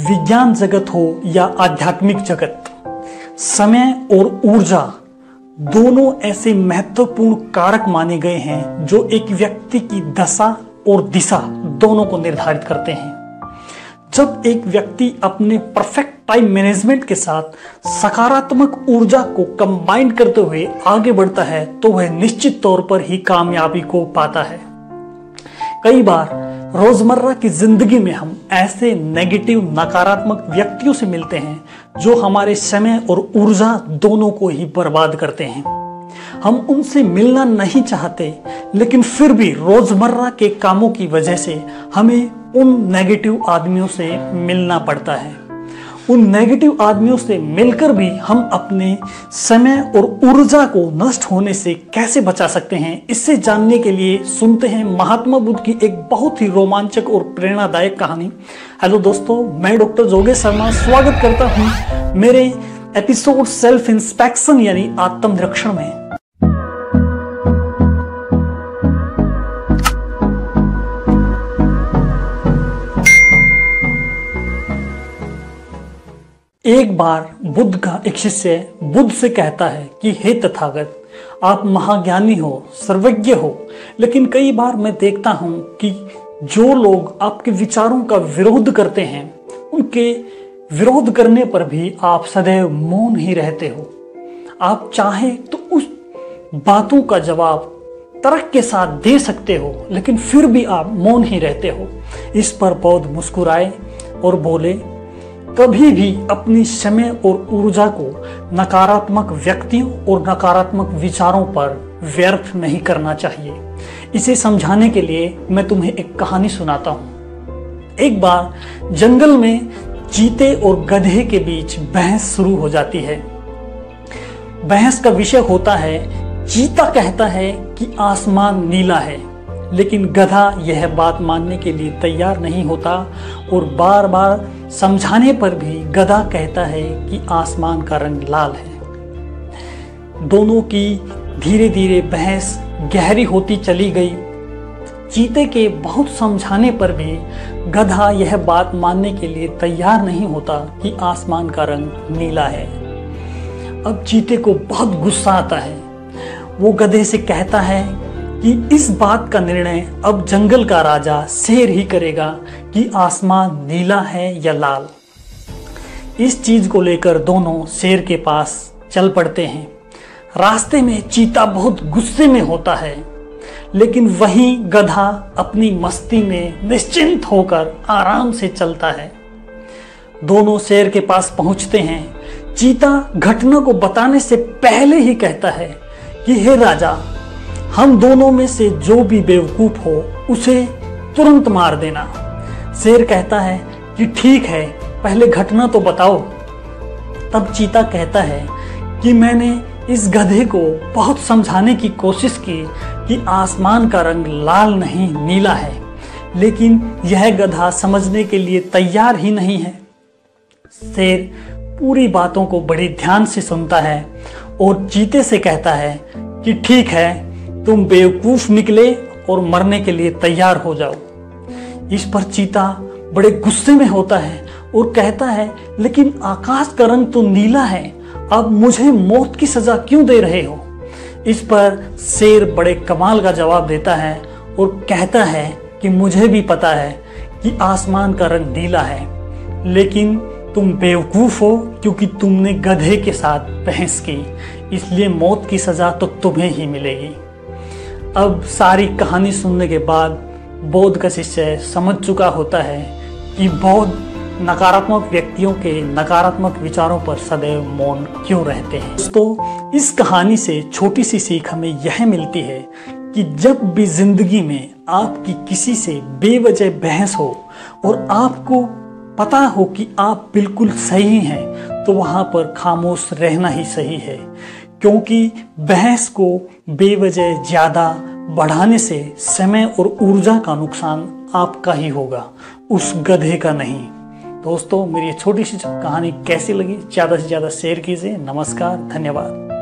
विज्ञान जगत हो या आध्यात्मिक जगत, समय और ऊर्जा दोनों ऐसे महत्वपूर्ण कारक माने गए हैं जो एक व्यक्ति की दशा और दिशा दोनों को निर्धारित करते हैं। जब एक व्यक्ति अपने परफेक्ट टाइम मैनेजमेंट के साथ सकारात्मक ऊर्जा को कंबाइन करते हुए आगे बढ़ता है तो वह निश्चित तौर पर ही कामयाबी को पाता है। कई बार रोजमर्रा की जिंदगी में हम ऐसे नेगेटिव नकारात्मक व्यक्तियों से मिलते हैं जो हमारे समय और ऊर्जा दोनों को ही बर्बाद करते हैं। हम उनसे मिलना नहीं चाहते, लेकिन फिर भी रोजमर्रा के कामों की वजह से हमें उन नेगेटिव आदमियों से मिलना पड़ता है। उन नेगेटिव आदमियों से मिलकर भी हम अपने समय और ऊर्जा को नष्ट होने से कैसे बचा सकते हैं, इससे जानने के लिए सुनते हैं महात्मा बुद्ध की एक बहुत ही रोमांचक और प्रेरणादायक कहानी। हेलो दोस्तों, मैं डॉक्टर जोगेश शर्मा स्वागत करता हूं मेरे एपिसोड सेल्फ इंस्पेक्शन यानी आत्मनिरीक्षण में। एक बार बुद्ध का एक शिष्य बुद्ध से कहता है कि हे तथागत, आप महाज्ञानी हो, सर्वज्ञ हो, लेकिन कई बार मैं देखता हूं कि जो लोग आपके विचारों का विरोध करते हैं, उनके विरोध करने पर भी आप सदैव मौन ही रहते हो। आप चाहें तो उस बातों का जवाब तर्क के साथ दे सकते हो, लेकिन फिर भी आप मौन ही रहते हो। इस पर बौद्ध मुस्कुराए और बोले, कभी भी अपनी समय और ऊर्जा को नकारात्मक व्यक्तियों और नकारात्मक विचारों पर व्यर्थ नहीं करना चाहिए। इसे समझाने के लिए मैं तुम्हें एक कहानी सुनाता हूं। एक बार जंगल में चीते और गधे के बीच बहस शुरू हो जाती है। बहस का विषय होता है, चीता कहता है कि आसमान नीला है, लेकिन गधा यह बात मानने के लिए तैयार नहीं होता और बार बार समझाने पर भी गधा कहता है कि आसमान का रंग लाल है। दोनों की धीरे धीरे बहस गहरी होती चली गई। चीते के बहुत समझाने पर भी गधा यह बात मानने के लिए तैयार नहीं होता कि आसमान का रंग नीला है। अब चीते को बहुत गुस्सा आता है। वो गधे से कहता है कि इस बात का निर्णय अब जंगल का राजा शेर ही करेगा कि आसमान नीला है या लाल। इस चीज को लेकर दोनों शेर के पास चल पड़ते हैं। रास्ते में चीता बहुत गुस्से में होता है, लेकिन वहीं गधा अपनी मस्ती में निश्चिंत होकर आराम से चलता है। दोनों शेर के पास पहुंचते हैं। चीता घटना को बताने से पहले ही कहता है कि हे राजा, हम दोनों में से जो भी बेवकूफ हो उसे तुरंत मार देना। शेर कहता है कि ठीक है, पहले घटना तो बताओ। तब चीता कहता है कि मैंने इस गधे को बहुत समझाने की कोशिश की कि आसमान का रंग लाल नहीं नीला है, लेकिन यह गधा समझने के लिए तैयार ही नहीं है। शेर पूरी बातों को बड़ी ध्यान से सुनता है और चीते से कहता है कि ठीक है, तुम बेवकूफ निकले और मरने के लिए तैयार हो जाओ। इस पर चीता बड़े गुस्से में होता है और कहता है, लेकिन आकाश का रंग तो नीला है, अब मुझे मौत की सजा क्यों दे रहे हो? इस पर शेर बड़े कमाल का जवाब देता है और कहता है कि मुझे भी पता है कि आसमान का रंग नीला है, लेकिन तुम बेवकूफ हो क्योंकि तुमने गधे के साथ बहस की, इसलिए मौत की सजा तो तुम्हें ही मिलेगी। अब सारी कहानी सुनने के बाद बौद्ध का शिष्य समझ चुका होता है कि बौद्ध नकारात्मक व्यक्तियों के नकारात्मक विचारों पर सदैव मौन क्यों रहते हैं। दोस्तों, इस कहानी से छोटी सी सीख हमें यह मिलती है कि जब भी जिंदगी में आपकी किसी से बेवजह बहस हो और आपको पता हो कि आप बिल्कुल सही हैं, तो वहां पर खामोश रहना ही सही है, क्योंकि बहस को बेवजह ज्यादा बढ़ाने से समय और ऊर्जा का नुकसान आपका ही होगा, उस गधे का नहीं। दोस्तों, मेरी छोटी सी कहानी कैसी लगी ज्यादा से ज्यादा शेयर कीजिए। नमस्कार, धन्यवाद।